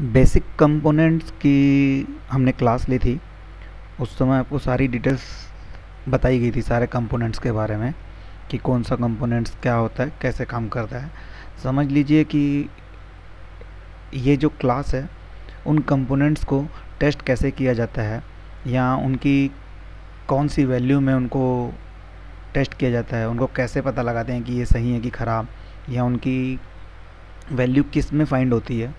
Basic components की हमने class ली थी। उस समय आपको सारी डिटेल्स बताई गई थी सारे कंपोनेंट्स के बारे में कि कौन सा कंपोनेंट्स क्या होता है, कैसे काम करता है। समझ लीजिए कि ये जो क्लास है उन कंपोनेंट्स को टेस्ट कैसे किया जाता है या उनकी कौन सी वैल्यू में उनको टेस्ट किया जाता है, उनको कैसे पता लगाते हैं कि ये सही है कि ख़राब, या उनकी वैल्यू किस में फाइंड होती है।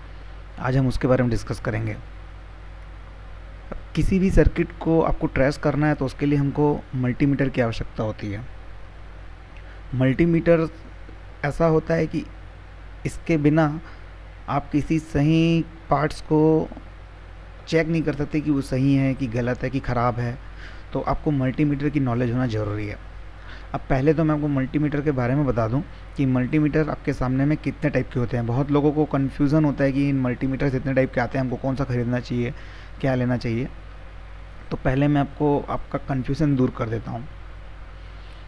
आज हम उसके बारे में डिस्कस करेंगे। किसी भी सर्किट को आपको ट्रेस करना है तो उसके लिए हमको मल्टीमीटर की आवश्यकता होती है। मल्टीमीटर ऐसा होता है कि इसके बिना आप किसी सही पार्ट्स को चेक नहीं कर सकते कि वो सही है कि गलत है कि ख़राब है। तो आपको मल्टीमीटर की नॉलेज होना ज़रूरी है। अब पहले तो मैं आपको मल्टीमीटर के बारे में बता दूं कि मल्टीमीटर आपके सामने में कितने टाइप के होते हैं। बहुत लोगों को कन्फ्यूज़न होता है कि इन मल्टीमीटर इतने टाइप के आते हैं, हमको कौन सा ख़रीदना चाहिए, क्या लेना चाहिए। तो पहले मैं आपको आपका कन्फ्यूज़न दूर कर देता हूँ।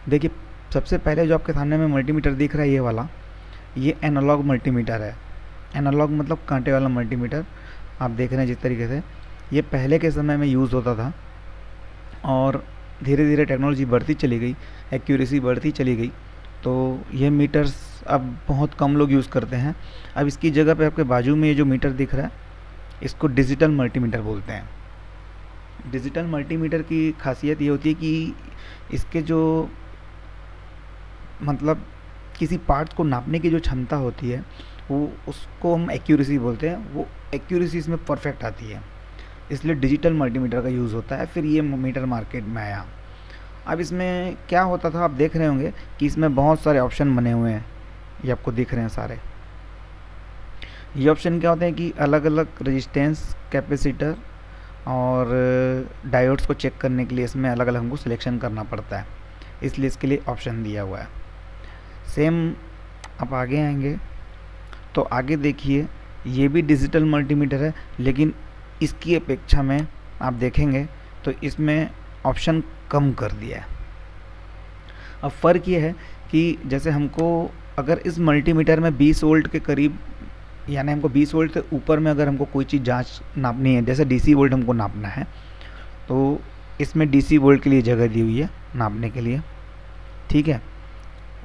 देखिए, सबसे पहले जो आपके सामने में मल्टीमीटर दिख रहा है ये वाला, ये एनालॉग मल्टीमीटर है। एनालॉग मतलब कांटे वाला मल्टीमीटर। आप देख रहे हैं जिस तरीके से ये पहले के समय में यूज़ होता था और धीरे धीरे टेक्नोलॉजी बढ़ती चली गई, एक्यूरेसी बढ़ती चली गई, तो ये मीटर्स अब बहुत कम लोग यूज़ करते हैं। अब इसकी जगह पे आपके बाजू में ये जो मीटर दिख रहा है इसको डिजिटल मल्टीमीटर बोलते हैं। डिजिटल मल्टीमीटर की खासियत ये होती है कि इसके जो मतलब किसी पार्ट को नापने की जो क्षमता होती है वो उसको हम एक्यूरेसी बोलते हैं। वो एक्यूरेसी इसमें परफेक्ट आती है, इसलिए डिजिटल मल्टीमीटर का यूज़ होता है। फिर ये मीटर मार्केट में आया। अब इसमें क्या होता था, आप देख रहे होंगे कि इसमें बहुत सारे ऑप्शन बने हुए हैं, ये आपको दिख रहे हैं सारे। ये ऑप्शन क्या होते हैं कि अलग अलग रेजिस्टेंस, कैपेसिटर और डायोड्स को चेक करने के लिए इसमें अलग अलग हमको सिलेक्शन करना पड़ता है, इसलिए इसके लिए ऑप्शन दिया हुआ है। सेम आप आगे आएंगे तो आगे देखिए ये भी डिजिटल मल्टीमीटर है, लेकिन इसकी अपेक्षा में आप देखेंगे तो इसमें ऑप्शन कम कर दिया है। अब फ़र्क ये है कि जैसे हमको अगर इस मल्टीमीटर में 20 वोल्ट के करीब, यानी हमको 20 वोल्ट से ऊपर में अगर हमको कोई चीज़ जांच नापनी है, जैसे डीसी वोल्ट हमको नापना है, तो इसमें डीसी वोल्ट के लिए जगह दी हुई है नापने के लिए, ठीक है।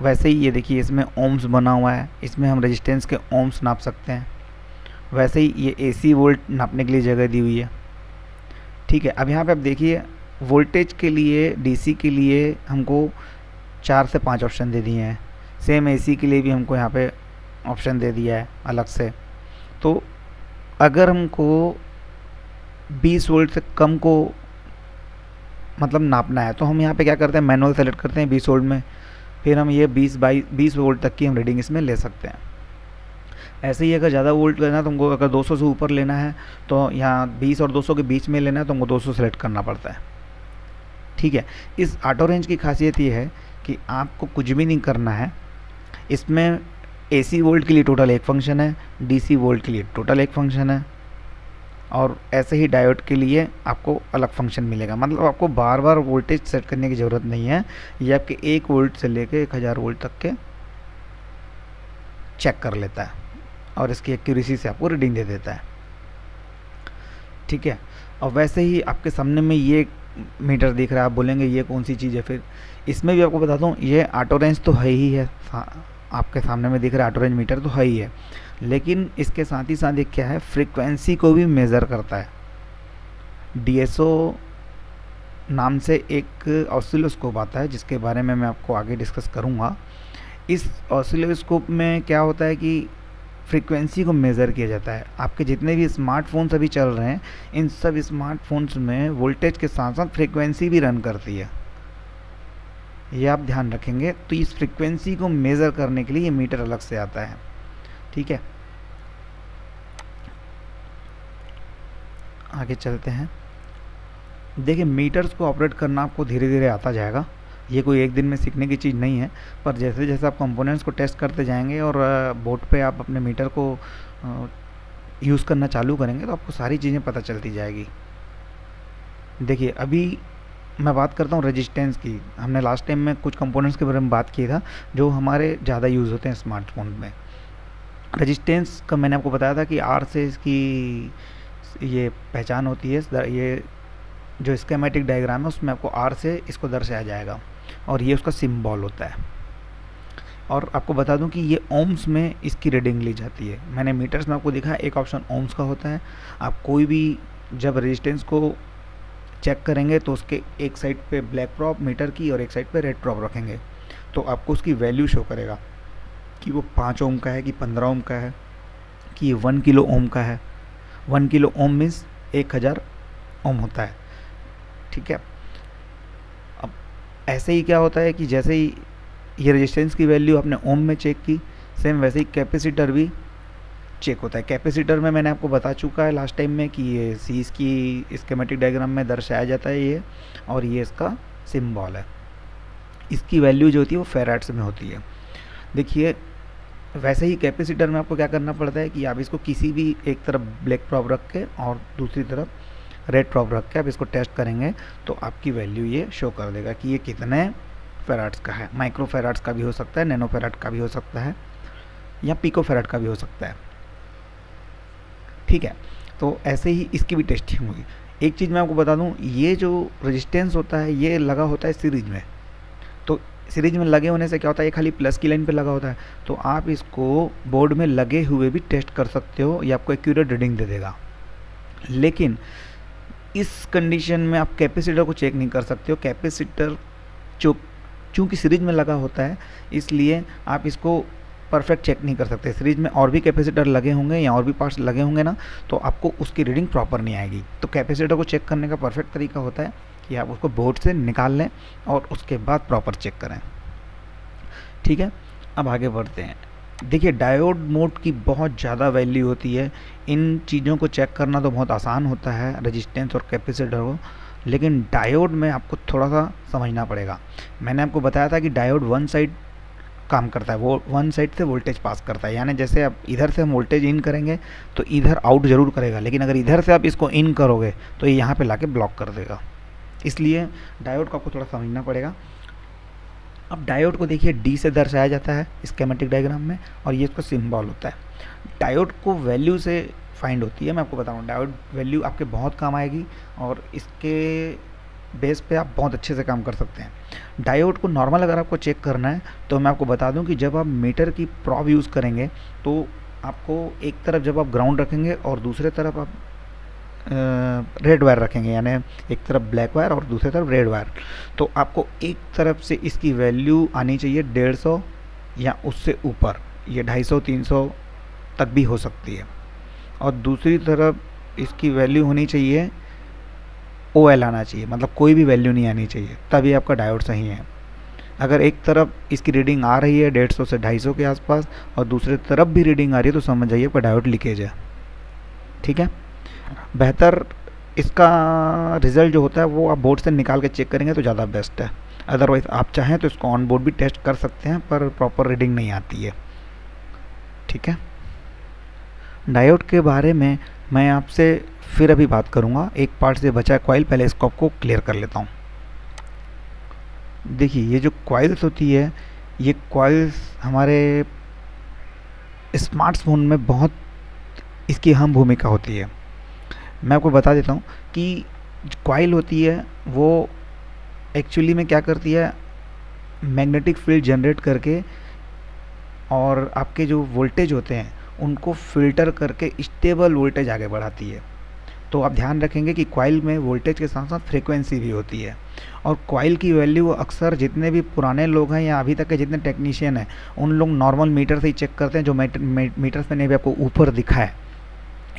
वैसे ही ये देखिए इसमें ओम्स बना हुआ है, इसमें हम रेजिस्टेंस के ओम्स नाप सकते हैं। वैसे ही ये एसी वोल्ट नापने के लिए जगह दी हुई है, ठीक है। अब यहाँ पे आप देखिए वोल्टेज के लिए, डीसी के लिए हमको 4 से 5 ऑप्शन दे दिए हैं। सेम एसी के लिए भी हमको यहाँ पे ऑप्शन दे दिया है अलग से। तो अगर हमको 20 वोल्ट से कम को मतलब नापना है तो हम यहाँ पे क्या करते हैं, मैनुअल सेलेक्ट करते हैं 20 वोल्ट में, फिर हम ये 20 वोल्ट तक की हम रीडिंग इसमें ले सकते हैं। ऐसे ही अगर ज़्यादा वोल्ट लेना है तो हमको, अगर 200 से ऊपर लेना है तो यहाँ 20 और 200 के बीच में लेना है तो हमको 200 सेलेक्ट करना पड़ता है, ठीक है। इस ऑटो रेंज की खासियत ये है कि आपको कुछ भी नहीं करना है। इसमें एसी वोल्ट के लिए टोटल एक फंक्शन है, डीसी वोल्ट के लिए टोटल एक फंक्शन है, और ऐसे ही डायोड के लिए आपको अलग फंक्शन मिलेगा। मतलब आपको बार बार वोल्टेज सेट करने की ज़रूरत नहीं है। ये आपके 1 वोल्ट से लेके 1000 वोल्ट तक के चेक कर लेता है और इसकी एक्यूरेसी से आपको रीडिंग दे देता है, ठीक है। और वैसे ही आपके सामने में ये मीटर दिख रहा है, आप बोलेंगे ये कौन सी चीज़ है। फिर इसमें भी आपको बताता हूँ, ये ऑटो रेंज तो है ही है, आपके सामने में दिख रहा है ऑटो रेंज मीटर तो है ही है, लेकिन इसके साथ ही साथ एक क्या है, फ्रीक्वेंसी को भी मेज़र करता है। डीएसओ नाम से एक ऑसिलोस्कोप आता है जिसके बारे में मैं आपको आगे डिस्कस करूँगा। इस ऑसिलोस्कोप में क्या होता है कि फ्रीक्वेंसी को मेज़र किया जाता है। आपके जितने भी स्मार्टफोन्स अभी चल रहे हैं, इन सब स्मार्टफोन्स में वोल्टेज के साथ साथ फ्रीक्वेंसी भी रन करती है, ये आप ध्यान रखेंगे। तो इस फ्रीक्वेंसी को मेज़र करने के लिए ये मीटर अलग से आता है, ठीक है। आगे चलते हैं। देखिए, मीटर्स को ऑपरेट करना आपको धीरे धीरे आता जाएगा, ये कोई एक दिन में सीखने की चीज़ नहीं है। पर जैसे जैसे आप कंपोनेंट्स को टेस्ट करते जाएंगे और बोर्ड पे आप अपने मीटर को यूज़ करना चालू करेंगे तो आपको सारी चीज़ें पता चलती जाएगी। देखिए, अभी मैं बात करता हूँ रेजिस्टेंस की। हमने लास्ट टाइम में कुछ कंपोनेंट्स के बारे में बात किया था जो हमारे ज़्यादा यूज़ होते हैं स्मार्टफोन में। रेजिस्टेंस का मैंने आपको बताया था कि आर से इसकी ये पहचान होती है, ये जो स्केमेटिक डायग्राम है उसमें आपको आर से इसको दर्शाया जाएगा और ये उसका सिंबल होता है। और आपको बता दूं कि ये ओम्स में इसकी रीडिंग ली जाती है। मैंने मीटर्स में आपको दिखा, एक ऑप्शन ओम्स का होता है। आप कोई भी जब रेजिस्टेंस को चेक करेंगे तो उसके एक साइड पे ब्लैक प्रॉप मीटर की और एक साइड पे रेड प्रॉप रखेंगे तो आपको उसकी वैल्यू शो करेगा कि वो 5 ओम का है कि 15 ओम का है कि ये 1 किलो ओम का है। 1 किलो ओम मीन्स 1000 ओम होता है, ठीक है। अब ऐसे ही क्या होता है कि जैसे ही ये रेजिस्टेंस की वैल्यू आपने ओम में चेक की, सेम वैसे ही कैपेसिटर भी चेक होता है। कैपेसिटर में मैंने आपको बता चुका है लास्ट टाइम में कि ये सी इसकी स्कीमेटिक डायग्राम में दर्शाया जाता है ये, और ये इसका सिंबल है। इसकी वैल्यू जो होती है वो फेराड्स में होती है। देखिए वैसे ही कैपेसिटर में आपको क्या करना पड़ता है कि आप इसको किसी भी एक तरफ ब्लैक प्रॉप रख के और दूसरी तरफ रेड प्रॉप रख के आप इसको टेस्ट करेंगे तो आपकी वैल्यू ये शो कर देगा कि ये कितने फेराड्स का है। माइक्रो फेराड्स का भी हो सकता है, नैनो फेराड का भी हो सकता है, या पिको फेराड का भी हो सकता है, ठीक है। तो ऐसे ही इसकी भी टेस्टिंग होगी। एक चीज़ मैं आपको बता दूं, ये जो रेजिस्टेंस होता है ये लगा होता है सीरीज में। तो सीरीज में लगे होने से क्या होता है, ये खाली प्लस की लाइन पे लगा होता है, तो आप इसको बोर्ड में लगे हुए भी टेस्ट कर सकते हो, ये आपको एक्यूरेट रीडिंग दे देगा। लेकिन इस कंडीशन में आप कैपेसिटर को चेक नहीं कर सकते हो। कैपेसिटर चूँकि सीरीज में लगा होता है इसलिए आप इसको परफेक्ट चेक नहीं कर सकते। सीरीज में और भी कैपेसिटर लगे होंगे या और भी पार्ट्स लगे होंगे ना, तो आपको उसकी रीडिंग प्रॉपर नहीं आएगी। तो कैपेसिटर को चेक करने का परफेक्ट तरीका होता है कि आप उसको बोर्ड से निकाल लें और उसके बाद प्रॉपर चेक करें, ठीक है। अब आगे बढ़ते हैं। देखिए डायोड मोड की बहुत ज़्यादा वैल्यू होती है। इन चीज़ों को चेक करना तो बहुत आसान होता है, रेजिस्टेंस और कैपेसिटर को, लेकिन डायोड में आपको थोड़ा सा समझना पड़ेगा। मैंने आपको बताया था कि डायोड वन साइड काम करता है, वो वन साइड से वोल्टेज पास करता है। यानी जैसे आप इधर से हम वोल्टेज इन करेंगे तो इधर आउट ज़रूर करेगा, लेकिन अगर इधर से आप इसको इन करोगे तो ये यहाँ पे लाके ब्लॉक कर देगा। इसलिए डायोड को आपको थोड़ा समझना पड़ेगा। अब डायोड को देखिए डी से दर्शाया जाता है स्कीमेटिक डायग्राम में, और ये इसका सिंबल होता है। डायोड को वैल्यू से फाइंड होती है। मैं आपको बताऊँ डायोड वैल्यू आपके बहुत काम आएगी और इसके बेस पे आप बहुत अच्छे से काम कर सकते हैं। डायोड को नॉर्मल अगर आपको चेक करना है तो मैं आपको बता दूं कि जब आप मीटर की प्रॉब यूज़ करेंगे तो आपको एक तरफ जब आप ग्राउंड रखेंगे और दूसरे तरफ आप रेड वायर रखेंगे, यानी एक तरफ ब्लैक वायर और दूसरी तरफ रेड वायर, तो आपको एक तरफ से इसकी वैल्यू आनी चाहिए 150 या उससे ऊपर, ये 250-300 तक भी हो सकती है, और दूसरी तरफ इसकी वैल्यू होनी चाहिए OL आना चाहिए, मतलब कोई भी वैल्यू नहीं आनी चाहिए, तभी आपका डायोड सही है। अगर एक तरफ इसकी रीडिंग आ रही है 150 से 250 के आसपास और दूसरी तरफ भी रीडिंग आ रही है तो समझ जाइए आपका डायोड लीकेज है, ठीक है। बेहतर इसका रिज़ल्ट जो होता है वो आप बोर्ड से निकाल के चेक करेंगे तो ज़्यादा बेस्ट है। अदरवाइज़ आप चाहें तो इसको ऑन बोर्ड भी टेस्ट कर सकते हैं, पर प्रॉपर रीडिंग नहीं आती है, ठीक है। डायोड के बारे में मैं आपसे फिर अभी बात करूंगा। एक पार्ट से बचा है कॉइल, पहले इसको आपको क्लियर कर लेता हूं। देखिए ये जो कॉइल्स होती है, ये कॉइल्स हमारे स्मार्टफोन में बहुत इसकी अहम भूमिका होती है। मैं आपको बता देता हूं कि कॉइल होती है वो एक्चुअली में क्या करती है, मैग्नेटिक फील्ड जनरेट करके और आपके जो वोल्टेज होते हैं उनको फिल्टर करके स्टेबल वोल्टेज आगे बढ़ाती है। तो आप ध्यान रखेंगे कि कॉइल में वोल्टेज के साथ साथ फ्रीक्वेंसी भी होती है, और कॉइल की वैल्यू अक्सर जितने भी पुराने लोग हैं या अभी तक के जितने टेक्नीशियन हैं उन लोग नॉर्मल मीटर से ही चेक करते हैं। जो मीटर्स मैंने भी आपको ऊपर दिखा है,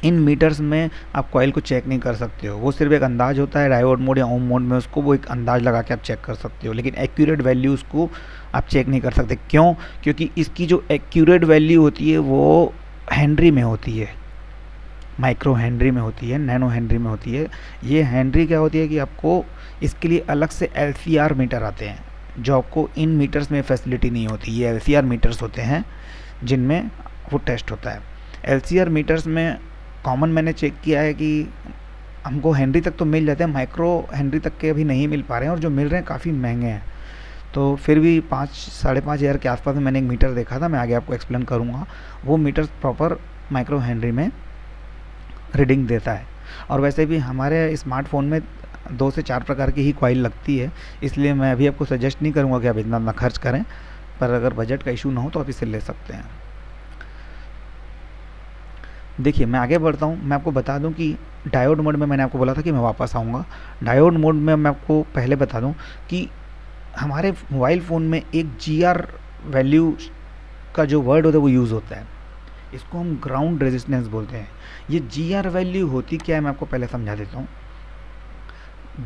इन मीटर्स में आप कॉइल को चेक नहीं कर सकते हो, वो सिर्फ एक अंदाज होता है। डायोड मोड या ओम मोड में उसको वो एक अंदाज लगा के आप चेक कर सकते हो, लेकिन एक्यूरेट वैल्यू उसको आप चेक नहीं कर सकते। क्यों? क्योंकि इसकी जो एक्यूरेट वैल्यू होती है वो हेनरी में होती है, माइक्रो हेनरी में होती है, नैनो हेनरी में होती है। ये हेनरी क्या होती है कि आपको इसके लिए अलग से LCR मीटर आते हैं, जो आपको इन मीटर्स में फैसिलिटी नहीं होती। ये LCR मीटर्स होते हैं जिनमें वो टेस्ट होता है। LCR मीटर्स में कॉमन मैंने चेक किया है कि हमको हेनरी तक तो मिल जाते हैं, माइक्रो हेनरी तक के अभी नहीं मिल पा रहे हैं, और जो मिल रहे हैं काफ़ी महंगे हैं। तो फिर भी 5-5.5 हज़ार के आसपास में मैंने एक मीटर देखा था, मैं आगे आपको एक्सप्लेन करूँगा। वो मीटर प्रॉपर माइक्रो हेनरी में रीडिंग देता है। और वैसे भी हमारे स्मार्टफोन में 2 से 4 प्रकार की ही कॉइल लगती है, इसलिए मैं अभी आपको सजेस्ट नहीं करूँगा कि आप इतना खर्च करें, पर अगर बजट का इशू ना हो तो आप इसे ले सकते हैं। देखिए मैं आगे बढ़ता हूँ, मैं आपको बता दूँ कि डायोड मोड में मैंने आपको बोला था कि मैं वापस आऊँगा। डायोड मोड में मैं आपको पहले बता दूँ कि हमारे मोबाइल फ़ोन में एक GR वैल्यू का जो वर्ड होता है वो यूज़ होता है, इसको हम ग्राउंड रेजिस्टेंस बोलते हैं। ये GR वैल्यू होती क्या है मैं आपको पहले समझा देता हूँ।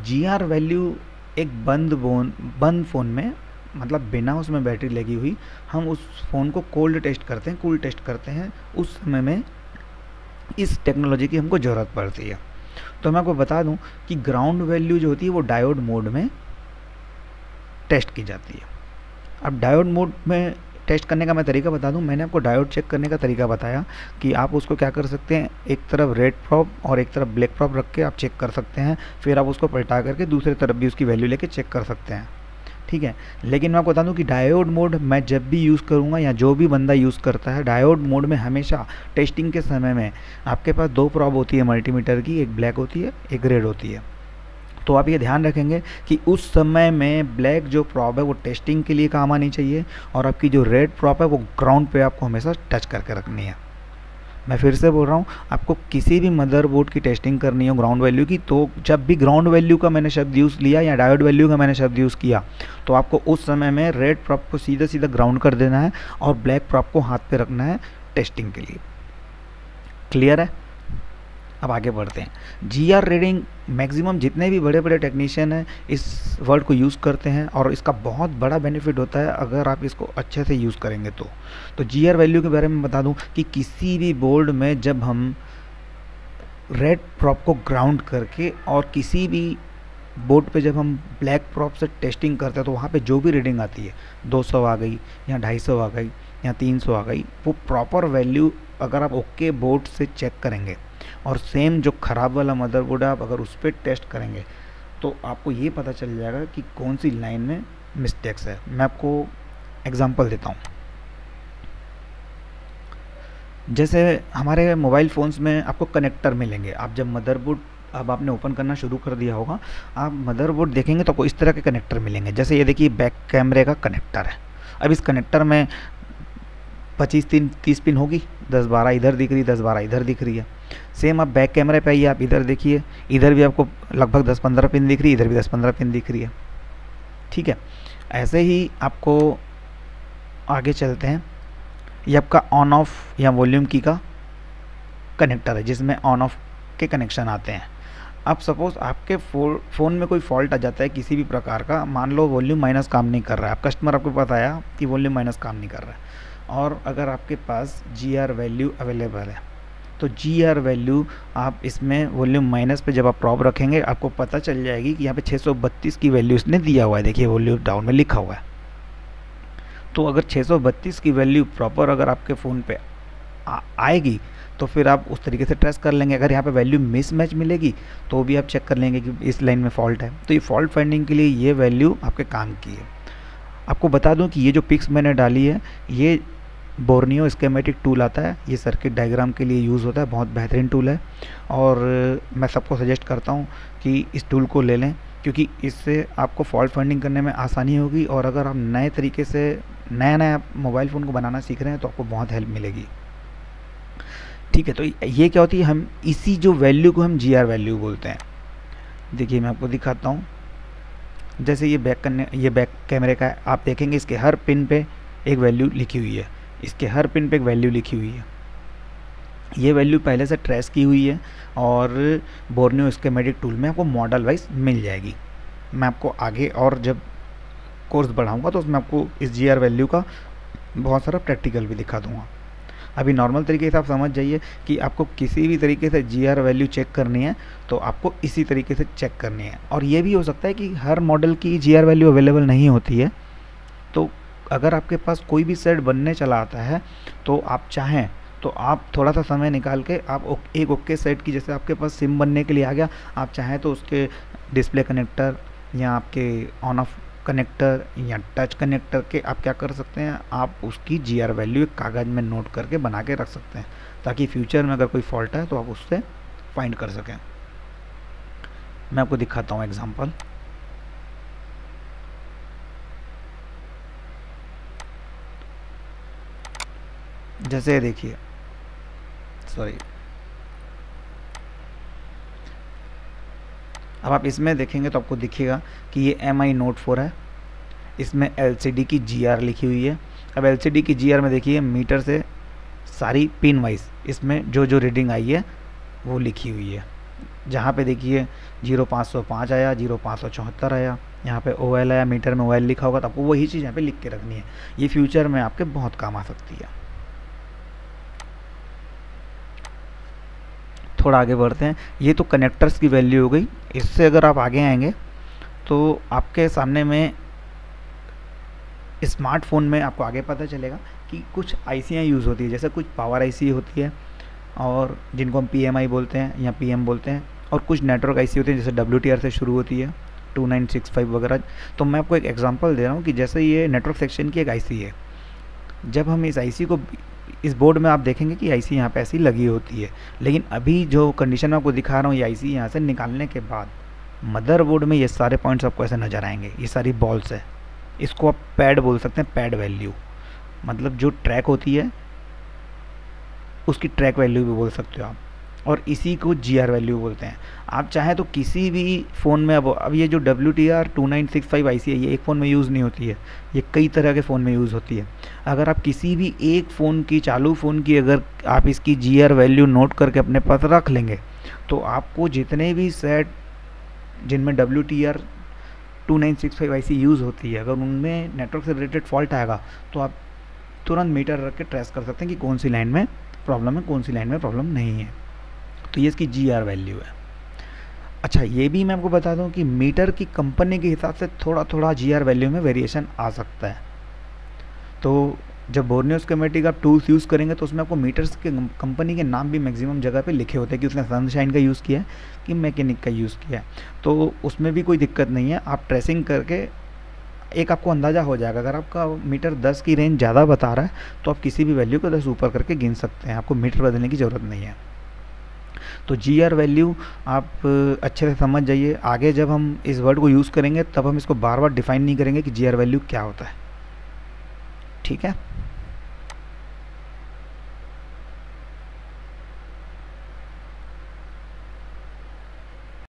GR वैल्यू एक बंद फ़ोन में, मतलब बिना उसमें बैटरी लगी हुई, हम उस फ़ोन को कोल्ड टेस्ट करते हैं, कूल टेस्ट करते हैं, उस समय में इस टेक्नोलॉजी की हमको ज़रूरत पड़ती है। तो मैं आपको बता दूं कि ग्राउंड वैल्यू जो होती है वो डायोड मोड में टेस्ट की जाती है। अब डायोड मोड में टेस्ट करने का मैं तरीका बता दूं, मैंने आपको डायोड चेक करने का तरीका बताया कि आप उसको क्या कर सकते हैं, एक तरफ रेड प्रॉप और एक तरफ ब्लैक प्रॉप रख के आप चेक कर सकते हैं, फिर आप उसको पलटा करके दूसरी तरफ भी उसकी वैल्यू लेके चेक कर सकते हैं, ठीक है। लेकिन मैं आपको बता दूं कि डायोड मोड मैं जब भी यूज़ करूंगा या जो भी बंदा यूज़ करता है, डायोड मोड में हमेशा टेस्टिंग के समय में आपके पास 2 प्रॉब होती है मल्टीमीटर की, एक ब्लैक होती है, एक रेड होती है। तो आप ये ध्यान रखेंगे कि उस समय में ब्लैक जो प्रॉब है वो टेस्टिंग के लिए काम आनी चाहिए, और आपकी जो रेड प्रॉब है वो ग्राउंड पे आपको हमेशा टच करके रखनी है। मैं फिर से बोल रहा हूँ, आपको किसी भी मदरबोर्ड की टेस्टिंग करनी हो ग्राउंड वैल्यू की, तो जब भी ग्राउंड वैल्यू का मैंने शब्द यूज़ लिया या डायोड वैल्यू का मैंने शब्द यूज़ किया, तो आपको उस समय में रेड प्रॉप को सीधा सीधा ग्राउंड कर देना है और ब्लैक प्रॉप को हाथ पे रखना है टेस्टिंग के लिए। क्लियर है? अब आगे बढ़ते हैं। GR रीडिंग मैक्सिमम जितने भी बड़े बड़े टेक्नीशियन हैं इस वर्ड को यूज़ करते हैं, और इसका बहुत बड़ा बेनिफिट होता है अगर आप इसको अच्छे से यूज़ करेंगे तो GR वैल्यू के बारे में बता दूं कि किसी भी बोर्ड में जब हम रेड प्रॉप को ग्राउंड करके और किसी भी बोर्ड पे जब हम ब्लैक प्रॉप से टेस्टिंग करते हैं, तो वहाँ पे जो भी रीडिंग आती है, 200 आ गई या 250 आ गई या 300 आ गई, वो प्रॉपर वैल्यू अगर आप ओके बोर्ड से चेक करेंगे और सेम जो ख़राब वाला मदरबोर्ड है आप अगर उस पर टेस्ट करेंगे, तो आपको ये पता चल जाएगा कि कौन सी लाइन में मिस्टेक्स है। मैं आपको एग्जांपल देता हूँ। जैसे हमारे मोबाइल फ़ोन्स में आपको कनेक्टर मिलेंगे, आप जब मदरबोर्ड अब आपने ओपन करना शुरू कर दिया होगा, आप मदरबोर्ड देखेंगे तो आपको इस तरह के कनेक्टर मिलेंगे। जैसे ये देखिए बैक कैमरे का कनेक्टर है। अब इस कनेक्टर में 25-30 पिन होगी, 10-12 इधर दिख रही, 10-12 इधर दिख रही है। सेम आप बैक कैमरे पे आइए, आप इधर देखिए, इधर भी आपको लगभग 10-15 पिन दिख रही है, इधर भी 10-15 पिन दिख रही है, ठीक है। ऐसे ही आपको आगे चलते हैं। ये आपका ऑन ऑफ या वॉल्यूम की का कनेक्टर है जिसमें ऑन ऑफ के कनेक्शन आते हैं। अब सपोज़ आपके फ़ोन में कोई फॉल्ट आ जाता है किसी भी प्रकार का, मान लो वॉल्यूम माइनस काम नहीं कर रहा है, आप कस्टमर आपको बताया कि वॉल्यूम माइनस काम नहीं कर रहा है, और अगर आपके पास GR वैल्यू अवेलेबल है, तो GR वैल्यू आप इसमें वॉल्यूम माइनस पे जब आप प्रॉब रखेंगे आपको पता चल जाएगी कि यहाँ पे 632 की वैल्यू इसने दिया हुआ है, देखिए वॉल्यूम डाउन में लिखा हुआ है। तो अगर 632 की वैल्यू प्रॉपर अगर आपके फ़ोन पे आएगी तो फिर आप उस तरीके से ट्रेस कर लेंगे। अगर यहाँ पे वैल्यू मिसमैच मिलेगी तो भी आप चेक कर लेंगे कि इस लाइन में फॉल्ट है। तो ये फॉल्ट फाइंडिंग के लिए ये वैल्यू आपके काम की है। आपको बता दूं कि ये जो पिक्स मैंने डाली है ये बोर्नियो स्कीमेटिक टूल आता है, ये सर्किट डायग्राम के लिए यूज़ होता है, बहुत बेहतरीन टूल है और मैं सबको सजेस्ट करता हूँ कि इस टूल को ले लें, क्योंकि इससे आपको फॉल्ट फाइंडिंग करने में आसानी होगी। और अगर आप नए तरीके से नया मोबाइल फ़ोन को बनाना सीख रहे हैं तो आपको बहुत हेल्प मिलेगी, ठीक है। तो ये क्या होती है, हम इसी जो वैल्यू को हम GR वैल्यू बोलते हैं। देखिए मैं आपको दिखाता हूँ। जैसे ये बैक कैमरे का है, आप देखेंगे इसके हर पिन पे एक वैल्यू लिखी हुई है, इसके हर पिन पे एक वैल्यू लिखी हुई है। ये वैल्यू पहले से ट्रेस की हुई है और बोर्नियो स्कीमेटिक टूल में आपको मॉडल वाइज मिल जाएगी। मैं आपको आगे और जब कोर्स बढ़ाऊंगा तो उसमें आपको इस GR वैल्यू का बहुत सारा प्रैक्टिकल भी दिखा दूंगा। अभी नॉर्मल तरीके से आप समझ जाइए कि आपको किसी भी तरीके से GR वैल्यू चेक करनी है तो आपको इसी तरीके से चेक करनी है। और ये भी हो सकता है कि हर मॉडल की GR वैल्यू अवेलेबल नहीं होती है, तो अगर आपके पास कोई भी सेट बनने चला आता है तो आप चाहें तो आप थोड़ा सा समय निकाल के आप एक ओके सेट की, जैसे आपके पास सिम बनने के लिए आ गया, आप चाहें तो उसके डिस्प्ले कनेक्टर या आपके ऑन ऑफ कनेक्टर या टच कनेक्टर के आप क्या कर सकते हैं, आप उसकी GR वैल्यू एक कागज़ में नोट करके बना के रख सकते हैं, ताकि फ्यूचर में अगर कोई फॉल्ट है तो आप उससे फाइंड कर सकें। मैं आपको दिखाता हूँ एग्जांपल। जैसे देखिए, सॉरी, अब आप इसमें देखेंगे तो आपको दिखेगा कि ये MI Note 4 है, इसमें LCD की GR लिखी हुई है। अब LCD की GR में देखिए मीटर से सारी पिन वाइज इसमें जो जो रीडिंग आई है वो लिखी हुई है। जहाँ पे देखिए 0505 आया, 0574 आया, यहाँ पे OL आया, मीटर में OL लिखा होगा, तो आपको वही चीज़ यहाँ पे लिख के रखनी है। ये फ्यूचर में आपके बहुत काम आ सकती है। थोड़ा आगे बढ़ते हैं। ये तो कनेक्टर्स की वैल्यू हो गई। इससे अगर आप आगे आएंगे तो आपके सामने में स्मार्टफोन में आपको आगे पता चलेगा कि कुछ आईसियाँ यूज़ होती है, जैसे कुछ पावर आईसी होती है और जिनको हम PMI बोलते हैं या PM बोलते हैं, और कुछ नेटवर्क आईसी होती है जैसे WTR से शुरू होती है 2965 वगैरह। तो मैं आपको एक एग्जांपल दे रहा हूँ कि जैसे ये नेटवर्क सेक्शन की एक आईसी है, जब हम इस आईसी को इस बोर्ड में आप देखेंगे कि आईसी यहाँ पे ऐसी लगी होती है, लेकिन अभी जो कंडीशन मैं आपको दिखा रहा हूँ, ये आईसी यहाँ से निकालने के बाद मदरबोर्ड में ये सारे पॉइंट्स आपको ऐसे नज़र आएंगे, ये सारी बॉल्स है। इसको आप पैड बोल सकते हैं, पैड वैल्यू, मतलब जो ट्रैक होती है उसकी ट्रैक वैल्यू भी बोल सकते हो आप, और इसी को GR वैल्यू बोलते हैं। आप चाहें तो किसी भी फ़ोन में, अब ये जो WTR 2965 आईसी है, ये एक फ़ोन में यूज़ नहीं होती है, ये कई तरह के फ़ोन में यूज़ होती है। अगर आप किसी भी एक फ़ोन की, चालू फ़ोन की, अगर आप इसकी GR वैल्यू नोट करके अपने पास रख लेंगे तो आपको जितने भी सेट जिनमें WTR 2965 आईसी यूज़ होती है, अगर उनमें नेटवर्क से रिलेटेड फॉल्ट आएगा तो आप तुरंत मीटर रख के ट्रेस कर सकते हैं कि कौन सी लाइन में प्रॉब्लम है, कौन सी लाइन में प्रॉब्लम नहीं है। तो ये इसकी GR वैल्यू है। अच्छा, ये भी मैं आपको बता दूं कि मीटर की कंपनी के हिसाब से थोड़ा थोड़ा GR वैल्यू में वेरिएशन आ सकता है। तो जब बोर्नियो स्कीमेटिक आप टूल्स यूज़ करेंगे तो उसमें आपको मीटर्स के कंपनी के नाम भी मैक्सिमम जगह पे लिखे होते हैं कि उसने सनशाइन का यूज़ किया है कि मैकेनिक का यूज़ किया है, तो उसमें भी कोई दिक्कत नहीं है। आप ट्रेसिंग करके एक आपको अंदाज़ा हो जाएगा। अगर आपका मीटर 10 की रेंज ज़्यादा बता रहा है तो आप किसी भी वैल्यू को 10 ऊपर करके गिन सकते हैं, आपको मीटर बदलने की ज़रूरत नहीं है। तो GR वैल्यू आप अच्छे से समझ जाइए। आगे जब हम इस वर्ड को यूज़ करेंगे तब हम इसको बार बार डिफाइन नहीं करेंगे कि GR वैल्यू क्या होता है। ठीक है।